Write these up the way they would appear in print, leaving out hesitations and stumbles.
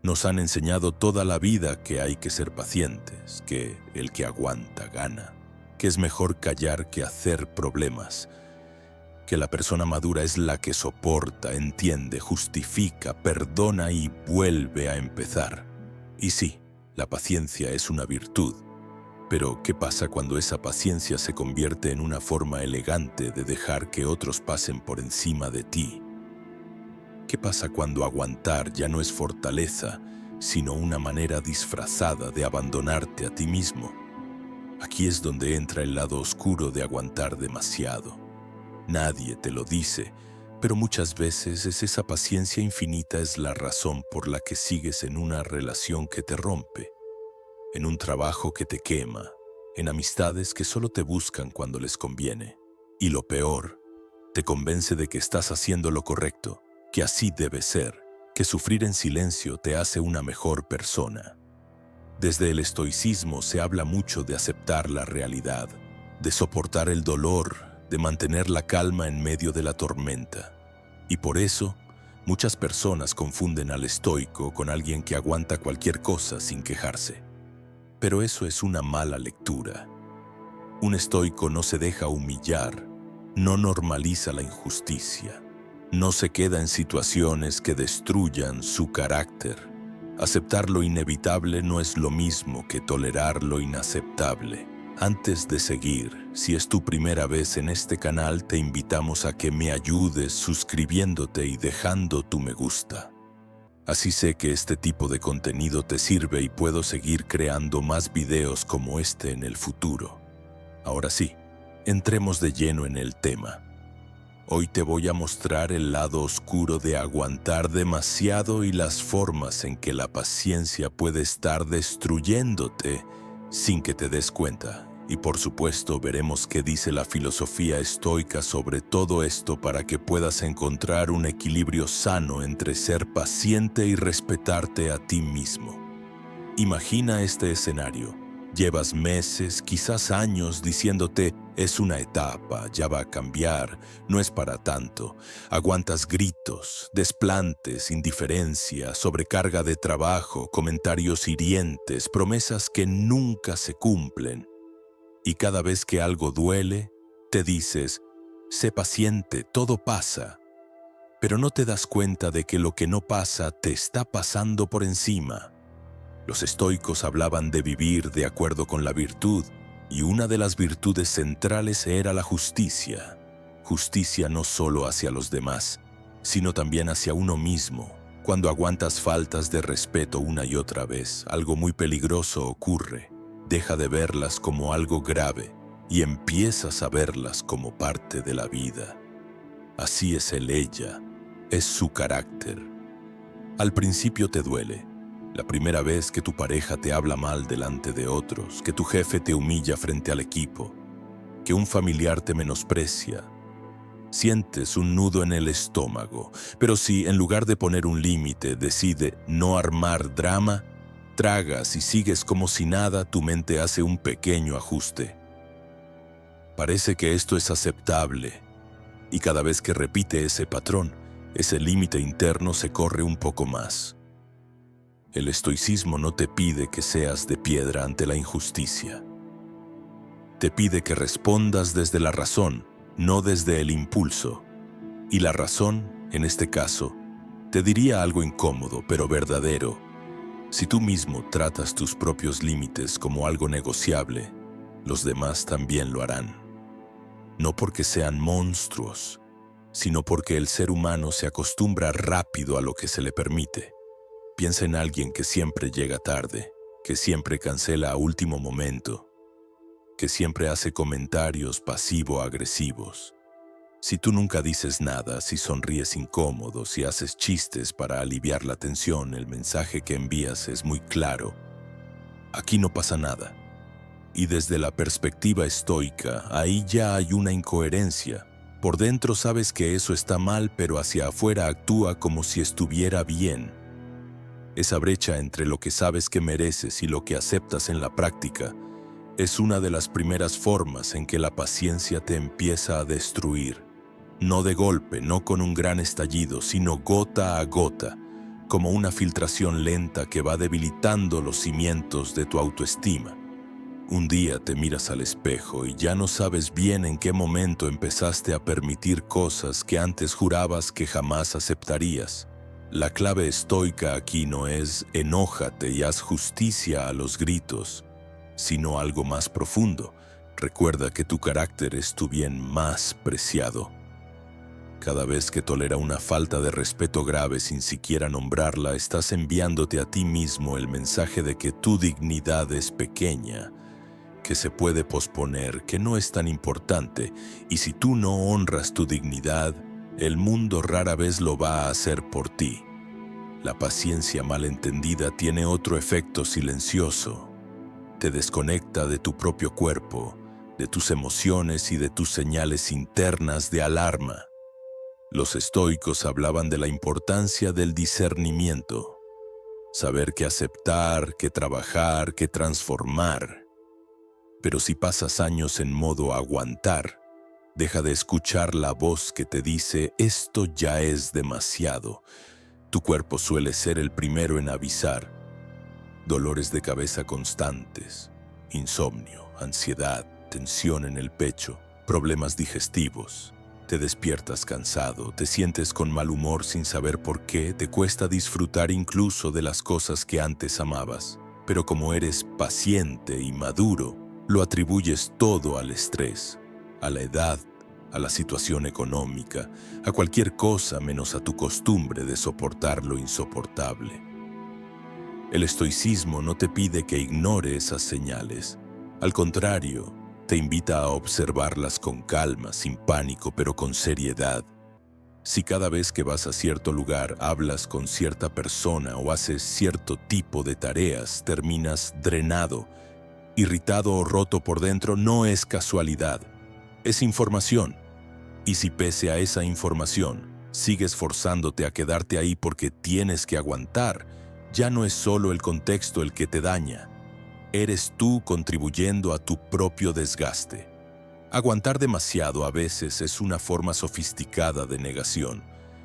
Nos han enseñado toda la vida que hay que ser pacientes, que el que aguanta gana, que es mejor callar que hacer problemas, que la persona madura es la que soporta, entiende, justifica, perdona y vuelve a empezar. Y sí, la paciencia es una virtud, pero ¿qué pasa cuando esa paciencia se convierte en una forma elegante de dejar que otros pasen por encima de ti? ¿Qué pasa cuando aguantar ya no es fortaleza, sino una manera disfrazada de abandonarte a ti mismo? Aquí es donde entra el lado oscuro de aguantar demasiado. Nadie te lo dice, pero muchas veces esa paciencia infinita es la razón por la que sigues en una relación que te rompe, en un trabajo que te quema, en amistades que solo te buscan cuando les conviene. Y lo peor, te convence de que estás haciendo lo correcto, que así debe ser, que sufrir en silencio te hace una mejor persona. Desde el estoicismo se habla mucho de aceptar la realidad, de soportar el dolor, de mantener la calma en medio de la tormenta. Y por eso, muchas personas confunden al estoico con alguien que aguanta cualquier cosa sin quejarse. Pero eso es una mala lectura. Un estoico no se deja humillar, no normaliza la injusticia, no se queda en situaciones que destruyan su carácter. Aceptar lo inevitable no es lo mismo que tolerar lo inaceptable. Antes de seguir, si es tu primera vez en este canal, te invitamos a que me ayudes suscribiéndote y dejando tu me gusta. Así sé que este tipo de contenido te sirve y puedo seguir creando más videos como este en el futuro. Ahora sí, entremos de lleno en el tema. Hoy te voy a mostrar el lado oscuro de aguantar demasiado y las formas en que la paciencia puede estar destruyéndote sin que te des cuenta. Y por supuesto veremos qué dice la filosofía estoica sobre todo esto para que puedas encontrar un equilibrio sano entre ser paciente y respetarte a ti mismo. Imagina este escenario. Llevas meses, quizás años, diciéndote, es una etapa, ya va a cambiar, no es para tanto. Aguantas gritos, desplantes, indiferencia, sobrecarga de trabajo, comentarios hirientes, promesas que nunca se cumplen. Y cada vez que algo duele, te dices, sé paciente, todo pasa. Pero no te das cuenta de que lo que no pasa te está pasando por encima. Los estoicos hablaban de vivir de acuerdo con la virtud, y una de las virtudes centrales era la justicia. Justicia no solo hacia los demás, sino también hacia uno mismo. Cuando aguantas faltas de respeto una y otra vez, algo muy peligroso ocurre. Deja de verlas como algo grave y empiezas a verlas como parte de la vida. Así es ella, es su carácter. Al principio te duele. La primera vez que tu pareja te habla mal delante de otros, que tu jefe te humilla frente al equipo, que un familiar te menosprecia. Sientes un nudo en el estómago, pero si en lugar de poner un límite decide no armar drama, tragas y sigues como si nada, tu mente hace un pequeño ajuste. Parece que esto es aceptable, y cada vez que repite ese patrón, ese límite interno se corre un poco más. El estoicismo no te pide que seas de piedra ante la injusticia. Te pide que respondas desde la razón, no desde el impulso. Y la razón, en este caso, te diría algo incómodo, pero verdadero. Si tú mismo tratas tus propios límites como algo negociable, los demás también lo harán. No porque sean monstruos, sino porque el ser humano se acostumbra rápido a lo que se le permite. Piensa en alguien que siempre llega tarde, que siempre cancela a último momento, que siempre hace comentarios pasivo-agresivos. Si tú nunca dices nada, si sonríes incómodo, si haces chistes para aliviar la tensión, el mensaje que envías es muy claro. Aquí no pasa nada. Y desde la perspectiva estoica, ahí ya hay una incoherencia. Por dentro sabes que eso está mal, pero hacia afuera actúa como si estuviera bien. Esa brecha entre lo que sabes que mereces y lo que aceptas en la práctica es una de las primeras formas en que la paciencia te empieza a destruir. No de golpe, no con un gran estallido, sino gota a gota, como una filtración lenta que va debilitando los cimientos de tu autoestima. Un día te miras al espejo y ya no sabes bien en qué momento empezaste a permitir cosas que antes jurabas que jamás aceptarías. La clave estoica aquí no es enójate y haz justicia a los gritos, sino algo más profundo. Recuerda que tu carácter es tu bien más preciado. Cada vez que tolera una falta de respeto grave sin siquiera nombrarla, estás enviándote a ti mismo el mensaje de que tu dignidad es pequeña, que se puede posponer, que no es tan importante, y si tú no honras tu dignidad, el mundo rara vez lo va a hacer por ti. La paciencia malentendida tiene otro efecto silencioso. Te desconecta de tu propio cuerpo, de tus emociones y de tus señales internas de alarma. Los estoicos hablaban de la importancia del discernimiento, saber qué aceptar, qué trabajar, qué transformar. Pero si pasas años en modo aguantar, deja de escuchar la voz que te dice esto ya es demasiado. Tu cuerpo suele ser el primero en avisar. Dolores de cabeza constantes, insomnio, ansiedad, tensión en el pecho, problemas digestivos. Te despiertas cansado, te sientes con mal humor sin saber por qué, te cuesta disfrutar incluso de las cosas que antes amabas. Pero como eres paciente y maduro, lo atribuyes todo al estrés, a la edad, a la situación económica, a cualquier cosa menos a tu costumbre de soportar lo insoportable. El estoicismo no te pide que ignore esas señales. Al contrario, te invita a observarlas con calma, sin pánico, pero con seriedad. Si cada vez que vas a cierto lugar hablas con cierta persona o haces cierto tipo de tareas, terminas drenado, irritado o roto por dentro, no es casualidad, es información. Y si pese a esa información, sigues forzándote a quedarte ahí porque tienes que aguantar, ya no es solo el contexto el que te daña. Eres tú contribuyendo a tu propio desgaste. Aguantar demasiado a veces es una forma sofisticada de negación.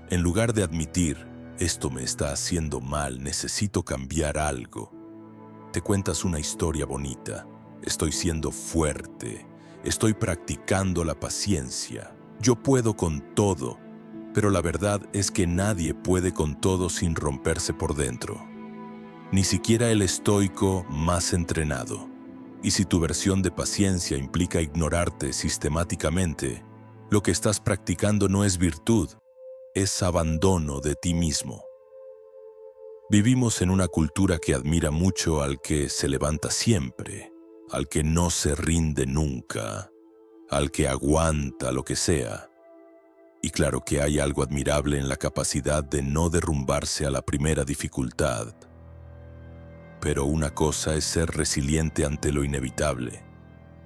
En lugar de admitir, esto me está haciendo mal, necesito cambiar algo, te cuentas una historia bonita. Estoy siendo fuerte, estoy practicando la paciencia, yo puedo con todo. Pero la verdad es que nadie puede con todo sin romperse por dentro. Ni siquiera el estoico más entrenado. Y si tu versión de paciencia implica ignorarte sistemáticamente, lo que estás practicando no es virtud, es abandono de ti mismo. Vivimos en una cultura que admira mucho al que se levanta siempre, al que no se rinde nunca, al que aguanta lo que sea. Y claro que hay algo admirable en la capacidad de no derrumbarse a la primera dificultad. Pero una cosa es ser resiliente ante lo inevitable,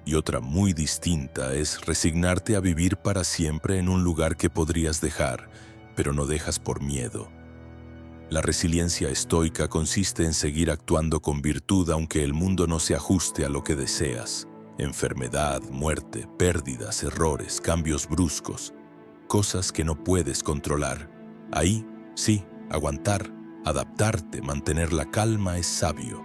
y otra muy distinta es resignarte a vivir para siempre en un lugar que podrías dejar, pero no dejas por miedo. La resiliencia estoica consiste en seguir actuando con virtud aunque el mundo no se ajuste a lo que deseas. Enfermedad, muerte, pérdidas, errores, cambios bruscos, cosas que no puedes controlar. Ahí, sí, aguantar, adaptarte, mantener la calma es sabio.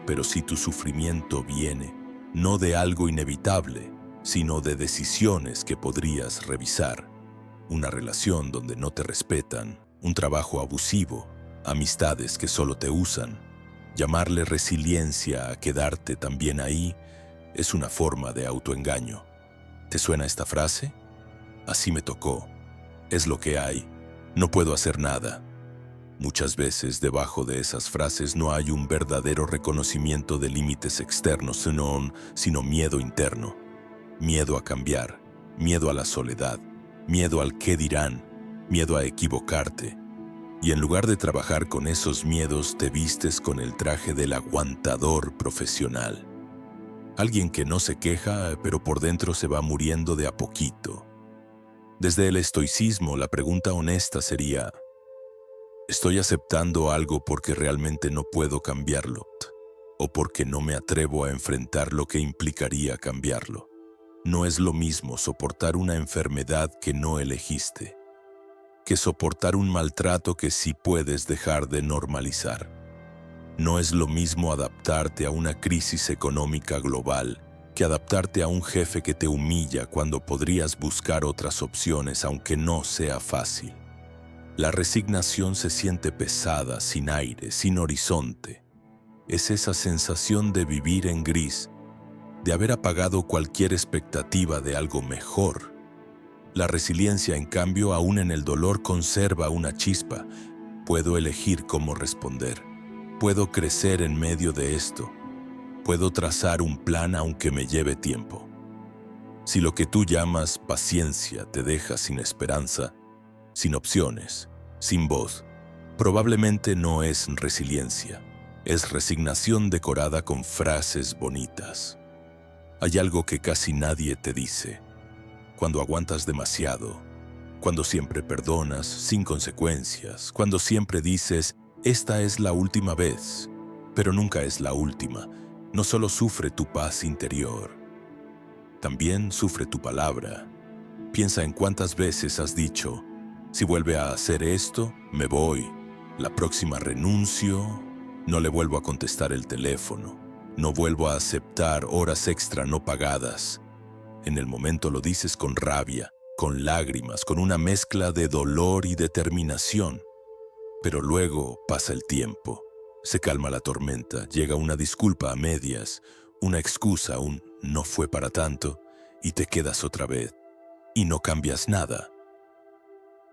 Pero si tu sufrimiento viene, no de algo inevitable, sino de decisiones que podrías revisar, una relación donde no te respetan, un trabajo abusivo, amistades que solo te usan, llamarle resiliencia a quedarte también ahí es una forma de autoengaño. ¿Te suena esta frase? Así me tocó. Es lo que hay. No puedo hacer nada. Muchas veces debajo de esas frases no hay un verdadero reconocimiento de límites externos, sino miedo interno. Miedo a cambiar, miedo a la soledad, miedo al qué dirán, miedo a equivocarte. Y en lugar de trabajar con esos miedos, te vistes con el traje del aguantador profesional. Alguien que no se queja, pero por dentro se va muriendo de a poquito. Desde el estoicismo, la pregunta honesta sería: ¿estoy aceptando algo porque realmente no puedo cambiarlo? ¿O porque no me atrevo a enfrentar lo que implicaría cambiarlo? No es lo mismo soportar una enfermedad que no elegiste. que soportar un maltrato que sí puedes dejar de normalizar. No es lo mismo adaptarte a una crisis económica global que adaptarte a un jefe que te humilla cuando podrías buscar otras opciones aunque no sea fácil. La resignación se siente pesada, sin aire, sin horizonte. Es esa sensación de vivir en gris, de haber apagado cualquier expectativa de algo mejor. La resiliencia, en cambio, aún en el dolor conserva una chispa. Puedo elegir cómo responder. Puedo crecer en medio de esto. Puedo trazar un plan aunque me lleve tiempo. Si lo que tú llamas paciencia te deja sin esperanza, sin opciones, sin voz, probablemente no es resiliencia. Es resignación decorada con frases bonitas. Hay algo que casi nadie te dice. Cuando aguantas demasiado, cuando siempre perdonas sin consecuencias, cuando siempre dices, esta es la última vez, pero nunca es la última, no solo sufre tu paz interior, también sufre tu palabra. Piensa en cuántas veces has dicho, si vuelve a hacer esto, me voy, la próxima renuncio, no le vuelvo a contestar el teléfono, no vuelvo a aceptar horas extra no pagadas. En el momento lo dices con rabia, con lágrimas, con una mezcla de dolor y determinación. Pero luego pasa el tiempo, se calma la tormenta, llega una disculpa a medias, una excusa, un no fue para tanto, y te quedas otra vez, y no cambias nada.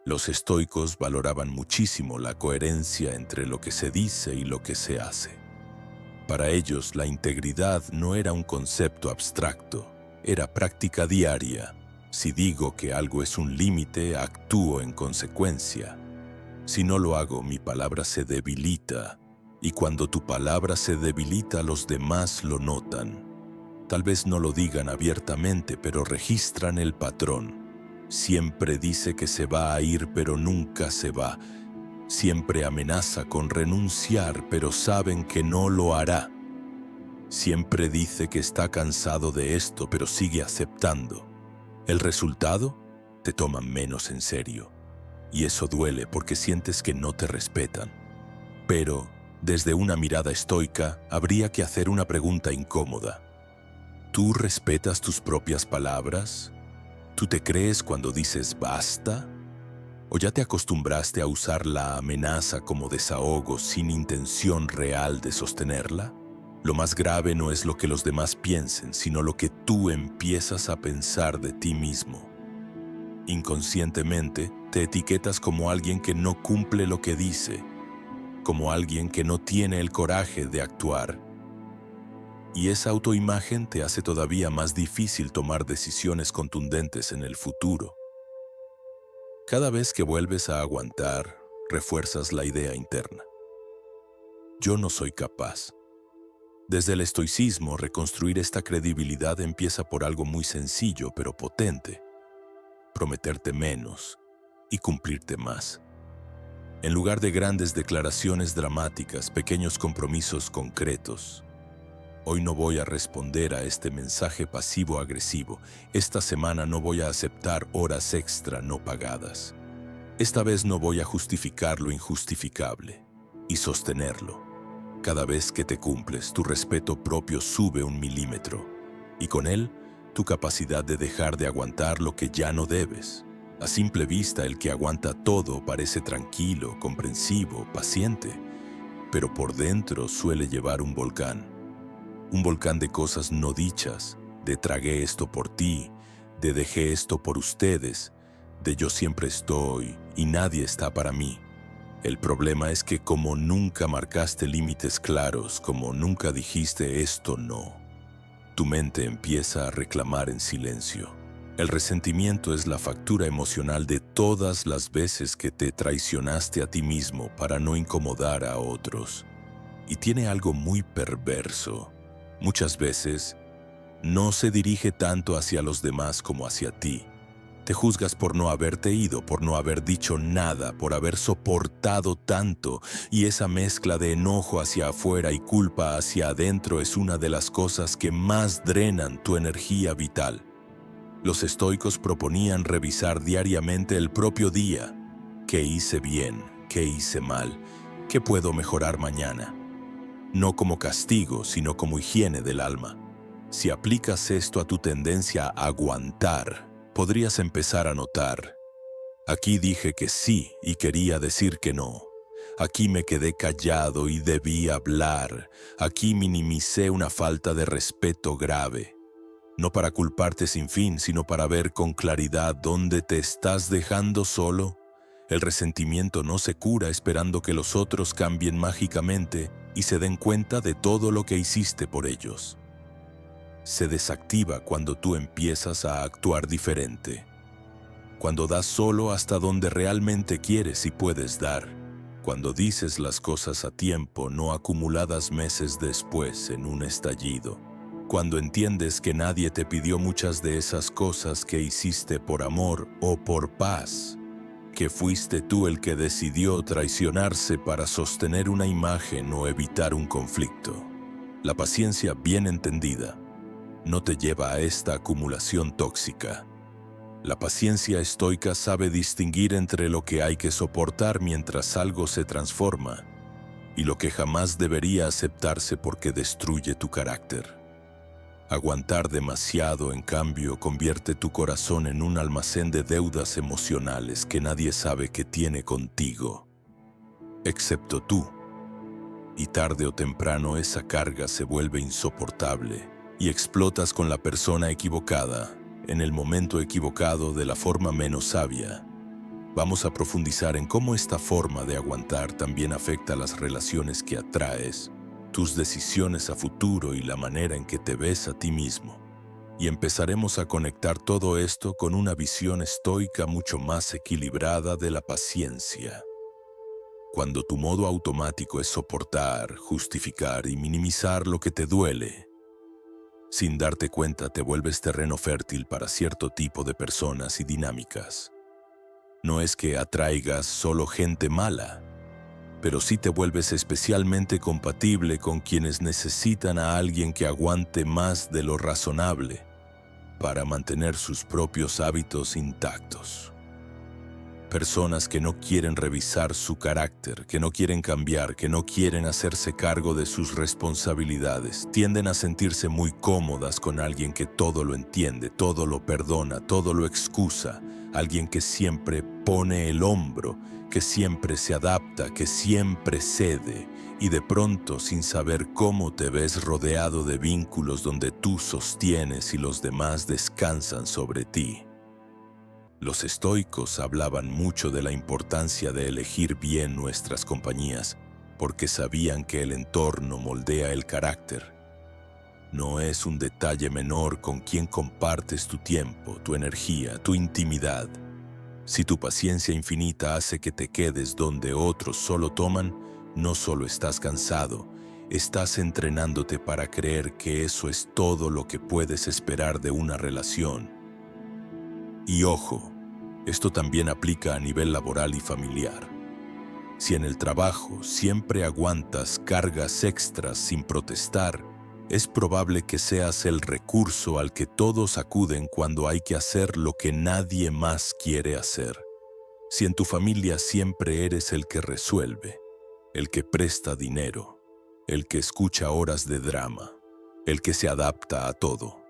Los estoicos valoraban muchísimo la coherencia entre lo que se dice y lo que se hace. Para ellos, la integridad no era un concepto abstracto, era práctica diaria. Si digo que algo es un límite, actúo en consecuencia. Si no lo hago, mi palabra se debilita, y cuando tu palabra se debilita, los demás lo notan. Tal vez no lo digan abiertamente, pero registran el patrón. Siempre dice que se va a ir, pero nunca se va. Siempre amenaza con renunciar, pero saben que no lo hará. Siempre dice que está cansado de esto, pero sigue aceptando. ¿El resultado? Te toman menos en serio. Y eso duele porque sientes que no te respetan. Pero, desde una mirada estoica, habría que hacer una pregunta incómoda. ¿Tú respetas tus propias palabras? ¿Tú te crees cuando dices basta? ¿O ya te acostumbraste a usar la amenaza como desahogo sin intención real de sostenerla? Lo más grave no es lo que los demás piensen, sino lo que tú empiezas a pensar de ti mismo. Inconscientemente, te etiquetas como alguien que no cumple lo que dice, como alguien que no tiene el coraje de actuar. Y esa autoimagen te hace todavía más difícil tomar decisiones contundentes en el futuro. Cada vez que vuelves a aguantar, refuerzas la idea interna. Yo no soy capaz. Desde el estoicismo, reconstruir esta credibilidad empieza por algo muy sencillo pero potente: prometerte menos y cumplirte más. En lugar de grandes declaraciones dramáticas, pequeños compromisos concretos. Hoy no voy a responder a este mensaje pasivo-agresivo. Esta semana no voy a aceptar horas extra no pagadas. Esta vez no voy a justificar lo injustificable y sostenerlo. Cada vez que te cumples, tu respeto propio sube 1 milímetro y con él, tu capacidad de dejar de aguantar lo que ya no debes. A simple vista, el que aguanta todo parece tranquilo, comprensivo, paciente, pero por dentro suele llevar un volcán de cosas no dichas, de tragué esto por ti, de dejé esto por ustedes, de yo siempre estoy y nadie está para mí. El problema es que como nunca marcaste límites claros, como nunca dijiste esto no, tu mente empieza a reclamar en silencio. El resentimiento es la factura emocional de todas las veces que te traicionaste a ti mismo para no incomodar a otros. Y tiene algo muy perverso. Muchas veces, no se dirige tanto hacia los demás como hacia ti. Te juzgas por no haberte ido, por no haber dicho nada, por haber soportado tanto, y esa mezcla de enojo hacia afuera y culpa hacia adentro es una de las cosas que más drenan tu energía vital. Los estoicos proponían revisar diariamente el propio día. ¿Qué hice bien? ¿Qué hice mal? ¿Qué puedo mejorar mañana? No como castigo, sino como higiene del alma. Si aplicas esto a tu tendencia a aguantar, podrías empezar a notar: aquí dije que sí y quería decir que no. Aquí me quedé callado y debí hablar. Aquí minimicé una falta de respeto grave. No para culparte sin fin, sino para ver con claridad dónde te estás dejando solo. El resentimiento no se cura esperando que los otros cambien mágicamente y se den cuenta de todo lo que hiciste por ellos. Se desactiva cuando tú empiezas a actuar diferente. Cuando das solo hasta donde realmente quieres y puedes dar. Cuando dices las cosas a tiempo, no acumuladas meses después en un estallido. Cuando entiendes que nadie te pidió muchas de esas cosas que hiciste por amor o por paz. Que fuiste tú el que decidió traicionarse para sostener una imagen o evitar un conflicto. La paciencia bien entendida no te lleva a esta acumulación tóxica. La paciencia estoica sabe distinguir entre lo que hay que soportar mientras algo se transforma y lo que jamás debería aceptarse porque destruye tu carácter. Aguantar demasiado, en cambio, convierte tu corazón en un almacén de deudas emocionales que nadie sabe que tiene contigo, excepto tú. Y tarde o temprano esa carga se vuelve insoportable y explotas con la persona equivocada, en el momento equivocado, de la forma menos sabia. Vamos a profundizar en cómo esta forma de aguantar también afecta las relaciones que atraes, tus decisiones a futuro y la manera en que te ves a ti mismo. Y empezaremos a conectar todo esto con una visión estoica mucho más equilibrada de la paciencia. Cuando tu modo automático es soportar, justificar y minimizar lo que te duele, sin darte cuenta te vuelves terreno fértil para cierto tipo de personas y dinámicas. No es que atraigas solo gente mala, pero sí te vuelves especialmente compatible con quienes necesitan a alguien que aguante más de lo razonable para mantener sus propios hábitos intactos. Personas que no quieren revisar su carácter, que no quieren cambiar, que no quieren hacerse cargo de sus responsabilidades, tienden a sentirse muy cómodas con alguien que todo lo entiende, todo lo perdona, todo lo excusa, alguien que siempre pone el hombro, que siempre se adapta, que siempre cede, y de pronto, sin saber cómo, te ves rodeado de vínculos donde tú sostienes y los demás descansan sobre ti. Los estoicos hablaban mucho de la importancia de elegir bien nuestras compañías, porque sabían que el entorno moldea el carácter. No es un detalle menor con quién compartes tu tiempo, tu energía, tu intimidad. Si tu paciencia infinita hace que te quedes donde otros solo toman, no solo estás cansado, estás entrenándote para creer que eso es todo lo que puedes esperar de una relación. Y ojo, esto también aplica a nivel laboral y familiar. Si en el trabajo siempre aguantas cargas extras sin protestar, es probable que seas el recurso al que todos acuden cuando hay que hacer lo que nadie más quiere hacer. Si en tu familia siempre eres el que resuelve, el que presta dinero, el que escucha horas de drama, el que se adapta a todo,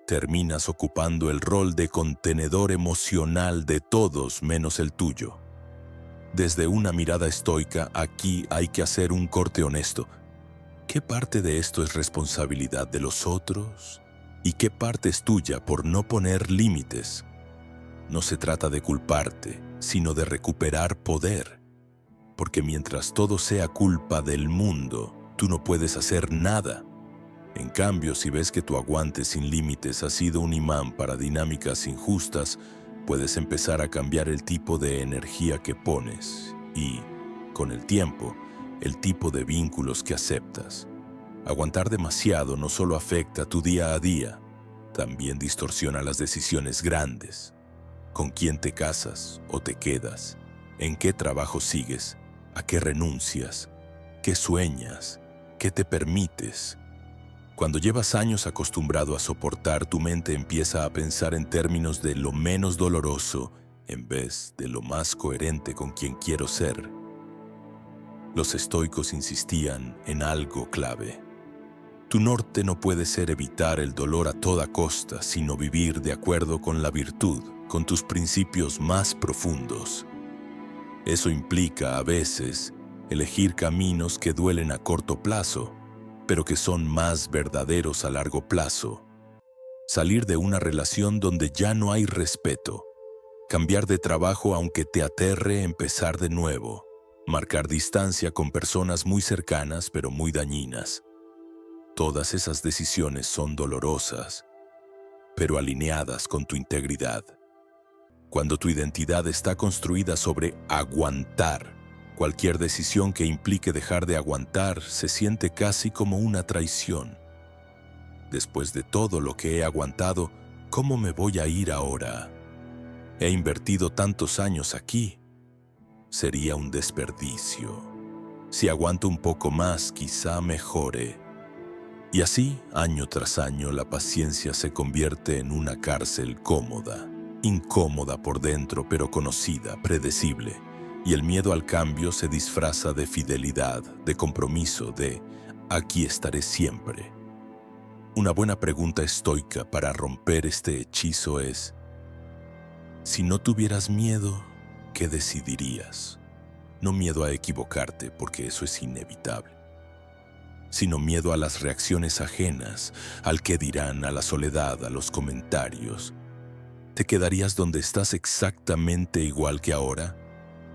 terminas ocupando el rol de contenedor emocional de todos menos el tuyo. Desde una mirada estoica, aquí hay que hacer un corte honesto. ¿Qué parte de esto es responsabilidad de los otros? ¿Y qué parte es tuya por no poner límites? No se trata de culparte, sino de recuperar poder. Porque mientras todo sea culpa del mundo, tú no puedes hacer nada. En cambio, si ves que tu aguante sin límites ha sido un imán para dinámicas injustas, puedes empezar a cambiar el tipo de energía que pones y, con el tiempo, el tipo de vínculos que aceptas. Aguantar demasiado no solo afecta tu día a día, también distorsiona las decisiones grandes. ¿Con quién te casas o te quedas? ¿En qué trabajo sigues? ¿A qué renuncias? ¿Qué sueñas? ¿Qué te permites? Cuando llevas años acostumbrado a soportar, tu mente empieza a pensar en términos de lo menos doloroso en vez de lo más coherente con quien quiero ser. Los estoicos insistían en algo clave. Tu norte no puede ser evitar el dolor a toda costa, sino vivir de acuerdo con la virtud, con tus principios más profundos. Eso implica, a veces, elegir caminos que duelen a corto plazo, pero que son más verdaderos a largo plazo. Salir de una relación donde ya no hay respeto. Cambiar de trabajo aunque te aterre empezar de nuevo. Marcar distancia con personas muy cercanas pero muy dañinas. Todas esas decisiones son dolorosas, pero alineadas con tu integridad. Cuando tu identidad está construida sobre aguantar, cualquier decisión que implique dejar de aguantar se siente casi como una traición. Después de todo lo que he aguantado, ¿cómo me voy a ir ahora? He invertido tantos años aquí. Sería un desperdicio. Si aguanto un poco más, quizá mejore. Y así, año tras año, la paciencia se convierte en una cárcel cómoda. Incómoda por dentro, pero conocida, predecible. Y el miedo al cambio se disfraza de fidelidad, de compromiso, de aquí estaré siempre. Una buena pregunta estoica para romper este hechizo es: si no tuvieras miedo, ¿qué decidirías? No miedo a equivocarte, porque eso es inevitable, sino miedo a las reacciones ajenas, al qué dirán, a la soledad, a los comentarios. ¿Te quedarías donde estás exactamente igual que ahora?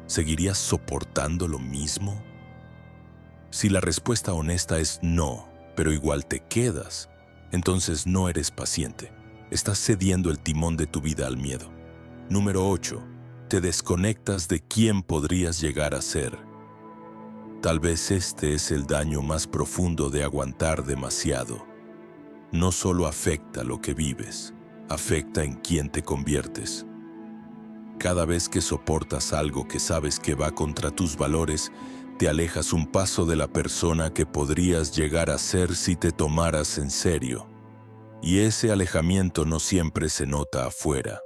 ¿Seguirías soportando lo mismo? Si la respuesta honesta es no, pero igual te quedas, entonces no eres paciente. Estás cediendo el timón de tu vida al miedo. Número 8. Te desconectas de quién podrías llegar a ser. Tal vez este es el daño más profundo de aguantar demasiado. No solo afecta lo que vives, afecta en quién te conviertes. Cada vez que soportas algo que sabes que va contra tus valores, te alejas un paso de la persona que podrías llegar a ser si te tomaras en serio. Y ese alejamiento no siempre se nota afuera.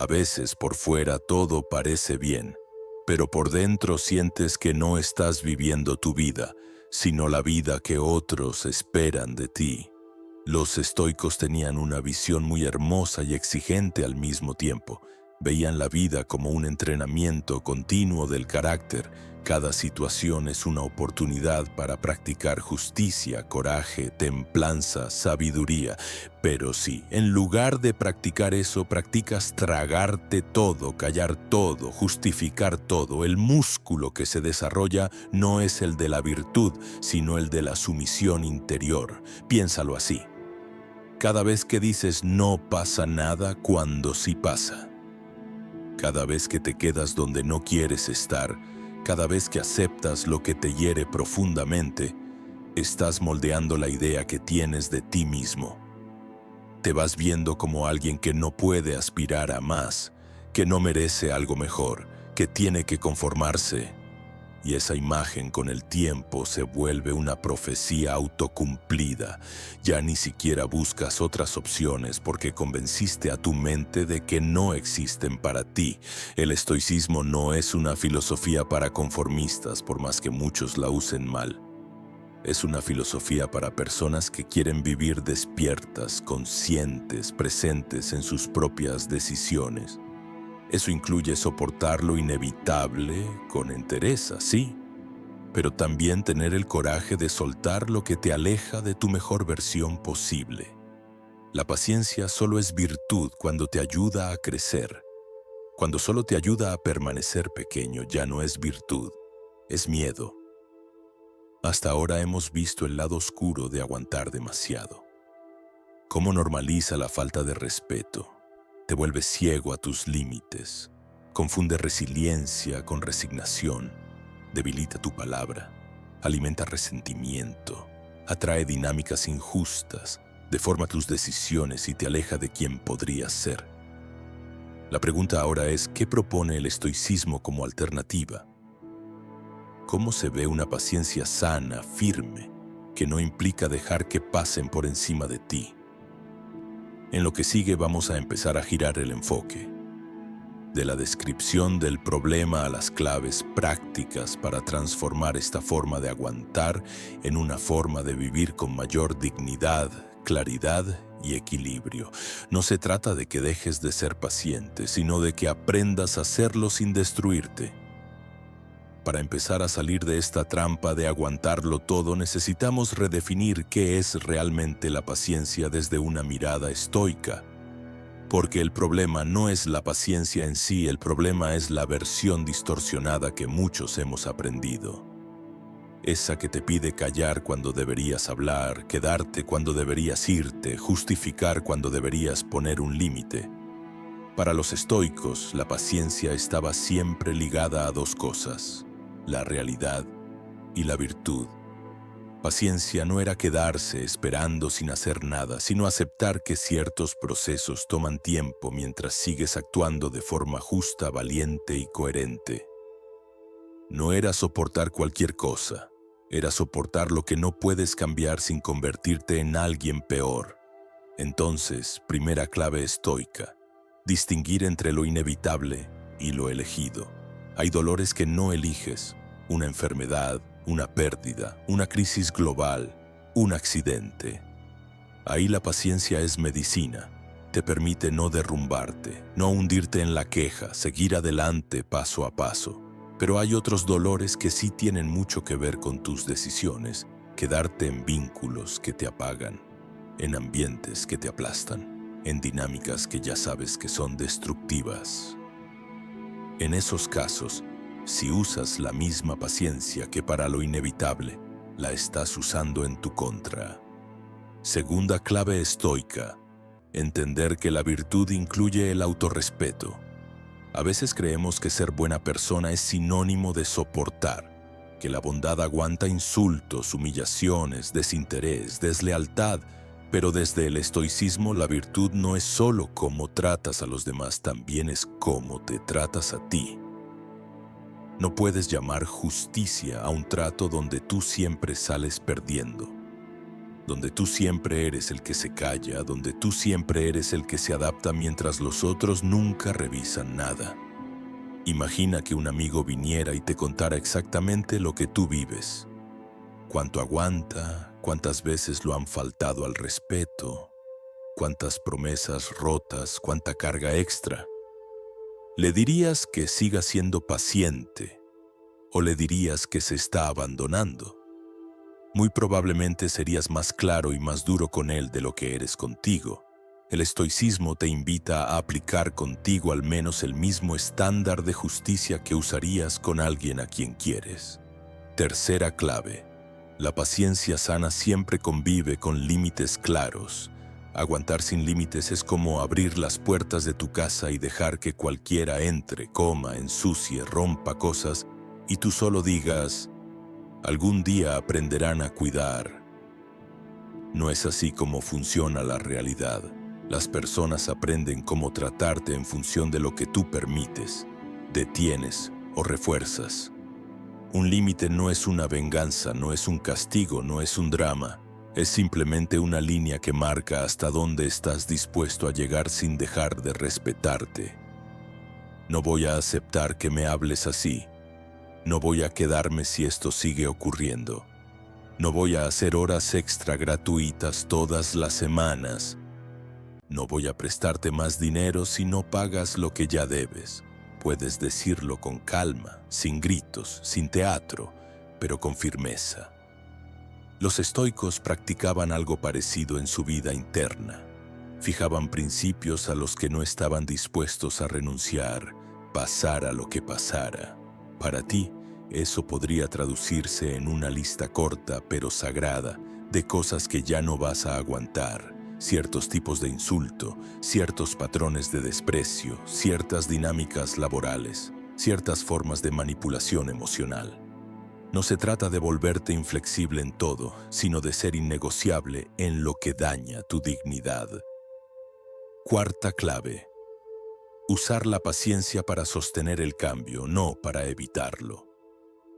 A veces por fuera todo parece bien, pero por dentro sientes que no estás viviendo tu vida, sino la vida que otros esperan de ti. Los estoicos tenían una visión muy hermosa y exigente al mismo tiempo. Veían la vida como un entrenamiento continuo del carácter. Cada situación es una oportunidad para practicar justicia, coraje, templanza, sabiduría. Pero si, en lugar de practicar eso, practicas tragarte todo, callar todo, justificar todo, el músculo que se desarrolla no es el de la virtud, sino el de la sumisión interior. Piénsalo así. Cada vez que dices no pasa nada cuando sí pasa. Cada vez que te quedas donde no quieres estar, cada vez que aceptas lo que te hiere profundamente, estás moldeando la idea que tienes de ti mismo. Te vas viendo como alguien que no puede aspirar a más, que no merece algo mejor, que tiene que conformarse. Y esa imagen con el tiempo se vuelve una profecía autocumplida. Ya ni siquiera buscas otras opciones porque convenciste a tu mente de que no existen para ti. El estoicismo no es una filosofía para conformistas, por más que muchos la usen mal. Es una filosofía para personas que quieren vivir despiertas, conscientes, presentes en sus propias decisiones. Eso incluye soportar lo inevitable con entereza, sí, pero también tener el coraje de soltar lo que te aleja de tu mejor versión posible. La paciencia solo es virtud cuando te ayuda a crecer. Cuando solo te ayuda a permanecer pequeño, ya no es virtud, es miedo. Hasta ahora hemos visto el lado oscuro de aguantar demasiado. Cómo normaliza la falta de respeto. Te vuelves ciego a tus límites, confunde resiliencia con resignación, debilita tu palabra, alimenta resentimiento, atrae dinámicas injustas, deforma tus decisiones y te aleja de quien podrías ser. La pregunta ahora es, ¿qué propone el estoicismo como alternativa? ¿Cómo se ve una paciencia sana, firme, que no implica dejar que pasen por encima de ti? En lo que sigue vamos a empezar a girar el enfoque. De la descripción del problema a las claves prácticas para transformar esta forma de aguantar en una forma de vivir con mayor dignidad, claridad y equilibrio. No se trata de que dejes de ser paciente, sino de que aprendas a hacerlo sin destruirte. Para empezar a salir de esta trampa de aguantarlo todo, necesitamos redefinir qué es realmente la paciencia desde una mirada estoica. Porque el problema no es la paciencia en sí, el problema es la versión distorsionada que muchos hemos aprendido. Esa que te pide callar cuando deberías hablar, quedarte cuando deberías irte, justificar cuando deberías poner un límite. Para los estoicos, la paciencia estaba siempre ligada a dos cosas: la realidad y la virtud. Paciencia no era quedarse esperando sin hacer nada, sino aceptar que ciertos procesos toman tiempo mientras sigues actuando de forma justa, valiente y coherente. No era soportar cualquier cosa, era soportar lo que no puedes cambiar sin convertirte en alguien peor. Entonces, primera clave estoica: distinguir entre lo inevitable y lo elegido. Hay dolores que no eliges: una enfermedad, una pérdida, una crisis global, un accidente. Ahí la paciencia es medicina. Te permite no derrumbarte, no hundirte en la queja, seguir adelante paso a paso. Pero hay otros dolores que sí tienen mucho que ver con tus decisiones: quedarte en vínculos que te apagan, en ambientes que te aplastan, en dinámicas que ya sabes que son destructivas. En esos casos, si usas la misma paciencia que para lo inevitable, la estás usando en tu contra. Segunda clave estoica: entender que la virtud incluye el autorrespeto. A veces creemos que ser buena persona es sinónimo de soportar, que la bondad aguanta insultos, humillaciones, desinterés, deslealtad, pero desde el estoicismo la virtud no es solo cómo tratas a los demás, también es cómo te tratas a ti. No puedes llamar justicia a un trato donde tú siempre sales perdiendo, donde tú siempre eres el que se calla, donde tú siempre eres el que se adapta mientras los otros nunca revisan nada. Imagina que un amigo viniera y te contara exactamente lo que tú vives: cuánto aguanta, cuántas veces lo han faltado al respeto, cuántas promesas rotas, cuánta carga extra. ¿Le dirías que siga siendo paciente o le dirías que se está abandonando? Muy probablemente serías más claro y más duro con él de lo que eres contigo. El estoicismo te invita a aplicar contigo al menos el mismo estándar de justicia que usarías con alguien a quien quieres. Tercera clave: la paciencia sana siempre convive con límites claros. Aguantar sin límites es como abrir las puertas de tu casa y dejar que cualquiera entre, coma, ensucie, rompa cosas y tú solo digas: algún día aprenderán a cuidar. No es así como funciona la realidad. Las personas aprenden cómo tratarte en función de lo que tú permites, detienes o refuerzas. Un límite no es una venganza, no es un castigo, no es un drama. Es simplemente una línea que marca hasta dónde estás dispuesto a llegar sin dejar de respetarte. No voy a aceptar que me hables así. No voy a quedarme si esto sigue ocurriendo. No voy a hacer horas extra gratuitas todas las semanas. No voy a prestarte más dinero si no pagas lo que ya debes. Puedes decirlo con calma, sin gritos, sin teatro, pero con firmeza. Los estoicos practicaban algo parecido en su vida interna. Fijaban principios a los que no estaban dispuestos a renunciar, pasara lo que pasara. Para ti, eso podría traducirse en una lista corta pero sagrada de cosas que ya no vas a aguantar: ciertos tipos de insulto, ciertos patrones de desprecio, ciertas dinámicas laborales, ciertas formas de manipulación emocional. No se trata de volverte inflexible en todo, sino de ser innegociable en lo que daña tu dignidad. Cuarta clave: usar la paciencia para sostener el cambio, no para evitarlo.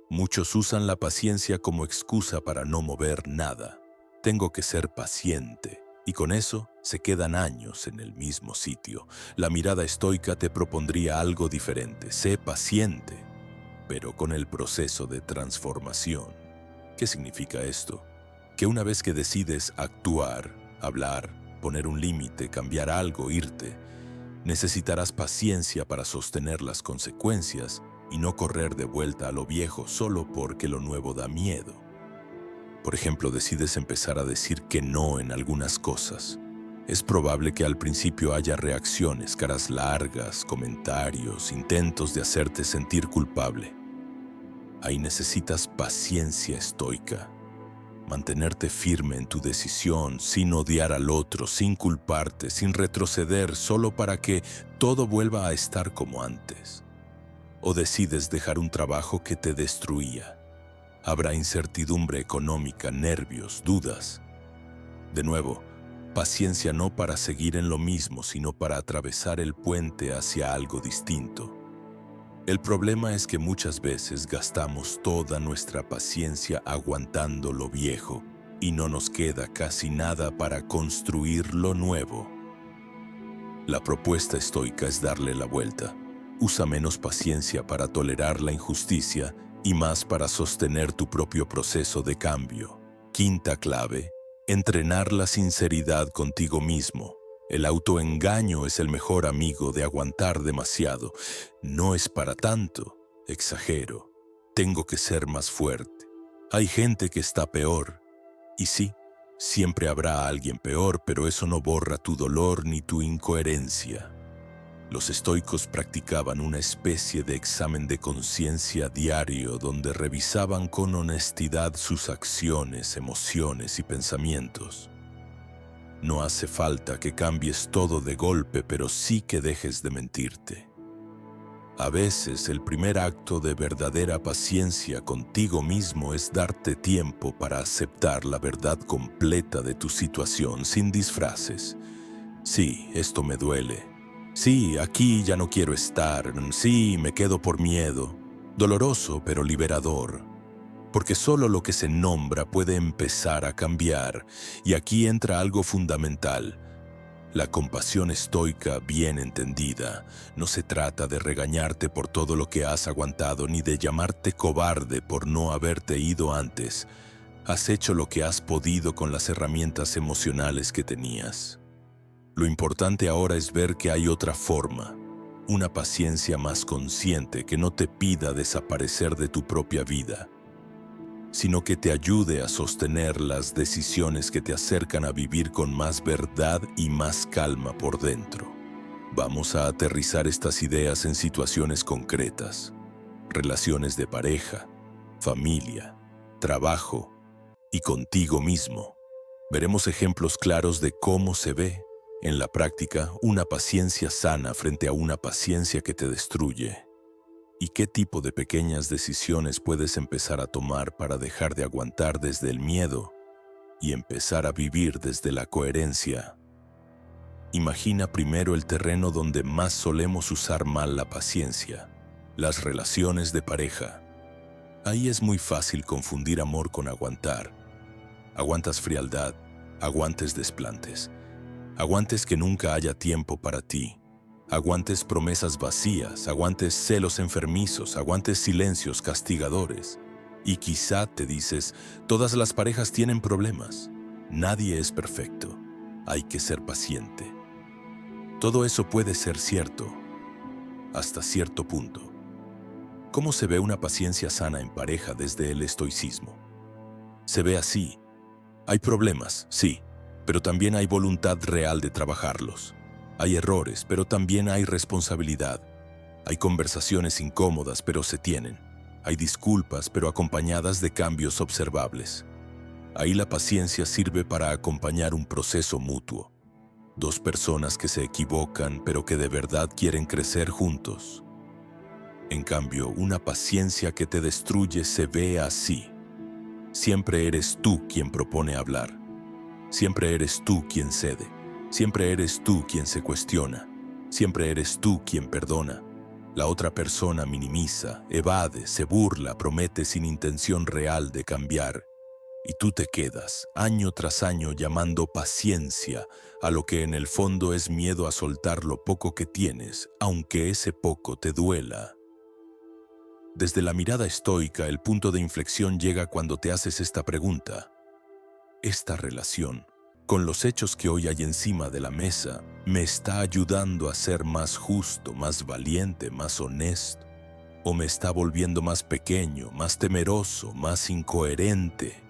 Muchos usan la paciencia como excusa para no mover nada. Tengo que ser paciente. Y con eso se quedan años en el mismo sitio. La mirada estoica te propondría algo diferente. Sé paciente, pero con el proceso de transformación. ¿Qué significa esto? Que una vez que decides actuar, hablar, poner un límite, cambiar algo, irte, necesitarás paciencia para sostener las consecuencias y no correr de vuelta a lo viejo solo porque lo nuevo da miedo. Por ejemplo, decides empezar a decir que no en algunas cosas. Es probable que al principio haya reacciones, caras largas, comentarios, intentos de hacerte sentir culpable. Ahí necesitas paciencia estoica. Mantenerte firme en tu decisión, sin odiar al otro, sin culparte, sin retroceder, solo para que todo vuelva a estar como antes. O decides dejar un trabajo que te destruía. Habrá incertidumbre económica, nervios, dudas. De nuevo, paciencia no para seguir en lo mismo, sino para atravesar el puente hacia algo distinto. El problema es que muchas veces gastamos toda nuestra paciencia aguantando lo viejo y no nos queda casi nada para construir lo nuevo. La propuesta estoica es darle la vuelta. Usa menos paciencia para tolerar la injusticia y más para sostener tu propio proceso de cambio. Quinta clave: entrenar la sinceridad contigo mismo. El autoengaño es el mejor amigo de aguantar demasiado. No es para tanto, exagero, tengo que ser más fuerte. Hay gente que está peor. Y sí, siempre habrá alguien peor, pero eso no borra tu dolor ni tu incoherencia. Los estoicos practicaban una especie de examen de conciencia diario donde revisaban con honestidad sus acciones, emociones y pensamientos. No hace falta que cambies todo de golpe, pero sí que dejes de mentirte. A veces el primer acto de verdadera paciencia contigo mismo es darte tiempo para aceptar la verdad completa de tu situación sin disfraces. Sí, esto me duele. Sí, aquí ya no quiero estar. Sí, me quedo por miedo. Doloroso, pero liberador. Porque solo lo que se nombra puede empezar a cambiar. Y aquí entra algo fundamental. La compasión estoica bien entendida. No se trata de regañarte por todo lo que has aguantado, ni de llamarte cobarde por no haberte ido antes. Has hecho lo que has podido con las herramientas emocionales que tenías. Lo importante ahora es ver que hay otra forma, una paciencia más consciente que no te pida desaparecer de tu propia vida, sino que te ayude a sostener las decisiones que te acercan a vivir con más verdad y más calma por dentro. Vamos a aterrizar estas ideas en situaciones concretas, relaciones de pareja, familia, trabajo y contigo mismo. Veremos ejemplos claros de cómo se ve en la práctica una paciencia sana frente a una paciencia que te destruye. ¿Y qué tipo de pequeñas decisiones puedes empezar a tomar para dejar de aguantar desde el miedo y empezar a vivir desde la coherencia? Imagina primero el terreno donde más solemos usar mal la paciencia, las relaciones de pareja. Ahí es muy fácil confundir amor con aguantar. Aguantas frialdad, aguantes desplantes. Aguantes que nunca haya tiempo para ti. Aguantes promesas vacías, aguantes celos enfermizos, aguantes silencios castigadores. Y quizá te dices, todas las parejas tienen problemas. Nadie es perfecto. Hay que ser paciente. Todo eso puede ser cierto, hasta cierto punto. ¿Cómo se ve una paciencia sana en pareja desde el estoicismo? Se ve así. Hay problemas, sí, pero también hay voluntad real de trabajarlos. Hay errores, pero también hay responsabilidad. Hay conversaciones incómodas, pero se tienen. Hay disculpas, pero acompañadas de cambios observables. Ahí la paciencia sirve para acompañar un proceso mutuo. Dos personas que se equivocan, pero que de verdad quieren crecer juntos. En cambio, una paciencia que te destruye se ve así. Siempre eres tú quien propone hablar. Siempre eres tú quien cede. Siempre eres tú quien se cuestiona. Siempre eres tú quien perdona. La otra persona minimiza, evade, se burla, promete sin intención real de cambiar. Y tú te quedas, año tras año, llamando paciencia a lo que en el fondo es miedo a soltar lo poco que tienes, aunque ese poco te duela. Desde la mirada estoica, el punto de inflexión llega cuando te haces esta pregunta. ¿Esta relación, con los hechos que hoy hay encima de la mesa, me está ayudando a ser más justo, más valiente, más honesto? ¿O me está volviendo más pequeño, más temeroso, más incoherente?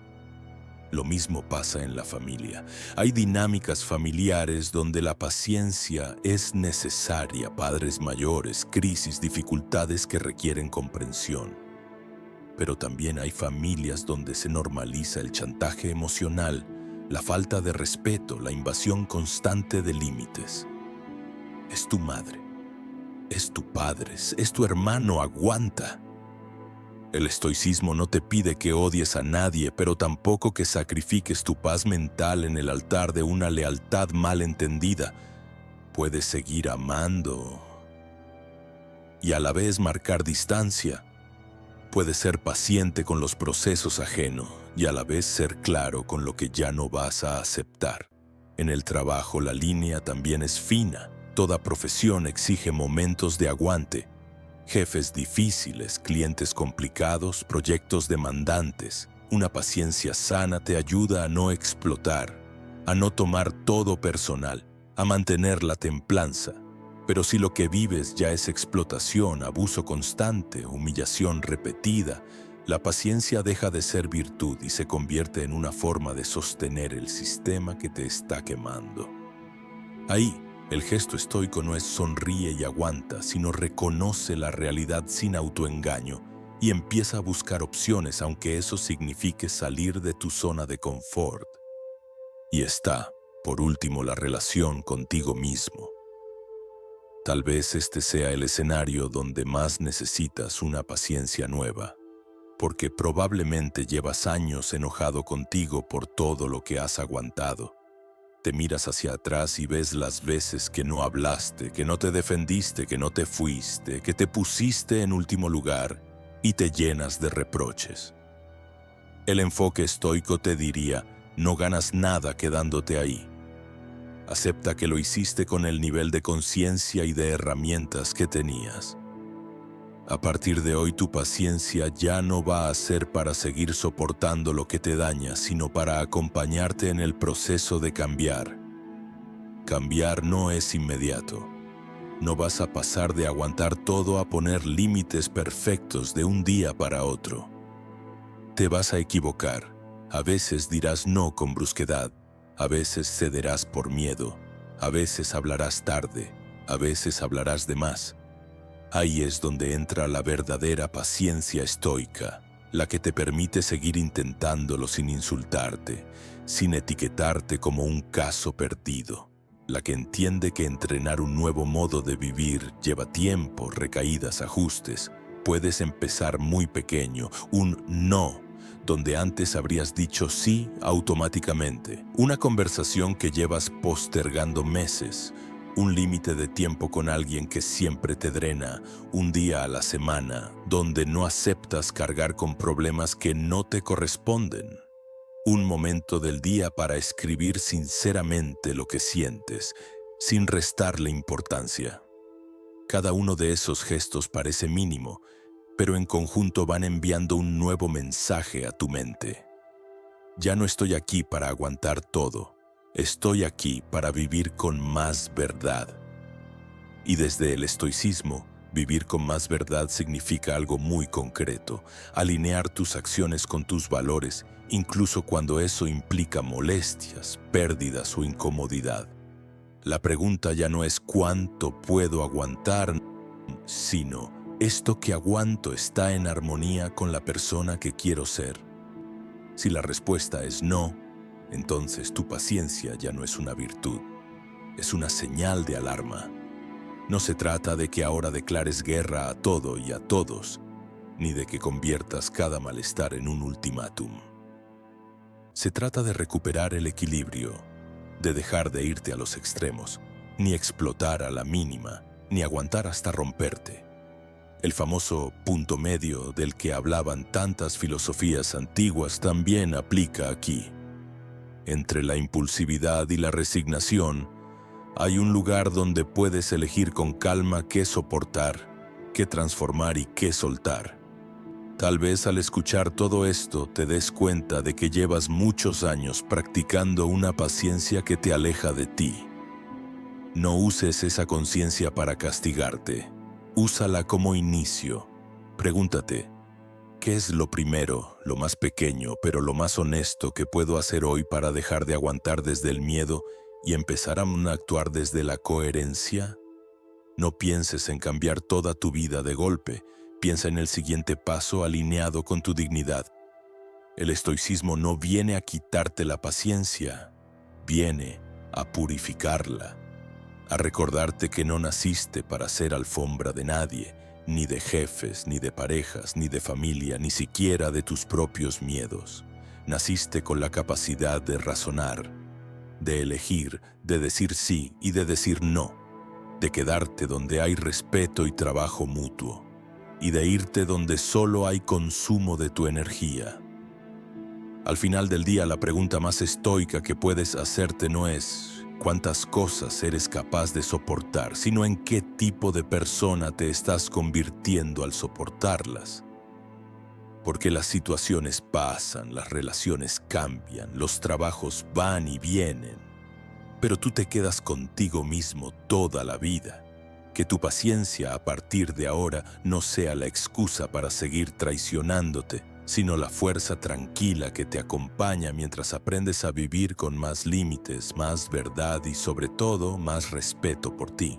Lo mismo pasa en la familia. Hay dinámicas familiares donde la paciencia es necesaria, padres mayores, crisis, dificultades que requieren comprensión. Pero también hay familias donde se normaliza el chantaje emocional, la falta de respeto, la invasión constante de límites. Es tu madre, es tu padre, es tu hermano, aguanta. El estoicismo no te pide que odies a nadie, pero tampoco que sacrifiques tu paz mental en el altar de una lealtad mal entendida. Puedes seguir amando y a la vez marcar distancia. Puedes ser paciente con los procesos ajenos y a la vez ser claro con lo que ya no vas a aceptar. En el trabajo la línea también es fina. Toda profesión exige momentos de aguante. Jefes difíciles, clientes complicados, proyectos demandantes. Una paciencia sana te ayuda a no explotar, a no tomar todo personal, a mantener la templanza. Pero si lo que vives ya es explotación, abuso constante, humillación repetida, la paciencia deja de ser virtud y se convierte en una forma de sostener el sistema que te está quemando. Ahí, el gesto estoico no es sonríe y aguanta, sino reconoce la realidad sin autoengaño y empieza a buscar opciones, aunque eso signifique salir de tu zona de confort. Y está, por último, la relación contigo mismo. Tal vez este sea el escenario donde más necesitas una paciencia nueva, porque probablemente llevas años enojado contigo por todo lo que has aguantado. Te miras hacia atrás y ves las veces que no hablaste, que no te defendiste, que no te fuiste, que te pusiste en último lugar y te llenas de reproches. El enfoque estoico te diría, no ganas nada quedándote ahí. Acepta que lo hiciste con el nivel de conciencia y de herramientas que tenías. A partir de hoy tu paciencia ya no va a ser para seguir soportando lo que te daña, sino para acompañarte en el proceso de cambiar. Cambiar no es inmediato. No vas a pasar de aguantar todo a poner límites perfectos de un día para otro. Te vas a equivocar. A veces dirás no con brusquedad. A veces cederás por miedo. A veces hablarás tarde. A veces hablarás de más. Ahí es donde entra la verdadera paciencia estoica, la que te permite seguir intentándolo sin insultarte, sin etiquetarte como un caso perdido, la que entiende que entrenar un nuevo modo de vivir lleva tiempo, recaídas, ajustes. Puedes empezar muy pequeño, un no, donde antes habrías dicho sí automáticamente, una conversación que llevas postergando meses, un límite de tiempo con alguien que siempre te drena, un día a la semana, donde no aceptas cargar con problemas que no te corresponden. Un momento del día para escribir sinceramente lo que sientes, sin restarle importancia. Cada uno de esos gestos parece mínimo, pero en conjunto van enviando un nuevo mensaje a tu mente. Ya no estoy aquí para aguantar todo. Estoy aquí para vivir con más verdad. Y desde el estoicismo, vivir con más verdad significa algo muy concreto, alinear tus acciones con tus valores, incluso cuando eso implica molestias, pérdidas o incomodidad. La pregunta ya no es cuánto puedo aguantar, sino ¿esto que aguanto está en armonía con la persona que quiero ser? Si la respuesta es no, entonces tu paciencia ya no es una virtud, es una señal de alarma. No se trata de que ahora declares guerra a todo y a todos, ni de que conviertas cada malestar en un ultimátum. Se trata de recuperar el equilibrio, de dejar de irte a los extremos, ni explotar a la mínima, ni aguantar hasta romperte. El famoso punto medio del que hablaban tantas filosofías antiguas también aplica aquí. Entre la impulsividad y la resignación, hay un lugar donde puedes elegir con calma qué soportar, qué transformar y qué soltar. Tal vez al escuchar todo esto te des cuenta de que llevas muchos años practicando una paciencia que te aleja de ti. No uses esa conciencia para castigarte. Úsala como inicio. Pregúntate, ¿qué es lo primero, lo más pequeño, pero lo más honesto que puedo hacer hoy para dejar de aguantar desde el miedo y empezar a actuar desde la coherencia? No pienses en cambiar toda tu vida de golpe. Piensa en el siguiente paso alineado con tu dignidad. El estoicismo no viene a quitarte la paciencia, viene a purificarla, a recordarte que no naciste para ser alfombra de nadie, ni de jefes, ni de parejas, ni de familia, ni siquiera de tus propios miedos. Naciste con la capacidad de razonar, de elegir, de decir sí y de decir no, de quedarte donde hay respeto y trabajo mutuo, y de irte donde solo hay consumo de tu energía. Al final del día, la pregunta más estoica que puedes hacerte no es cuántas cosas eres capaz de soportar, sino en qué tipo de persona te estás convirtiendo al soportarlas. Porque las situaciones pasan, las relaciones cambian, los trabajos van y vienen, pero tú te quedas contigo mismo toda la vida. Que tu paciencia a partir de ahora no sea la excusa para seguir traicionándote, sino la fuerza tranquila que te acompaña mientras aprendes a vivir con más límites, más verdad y sobre todo más respeto por ti.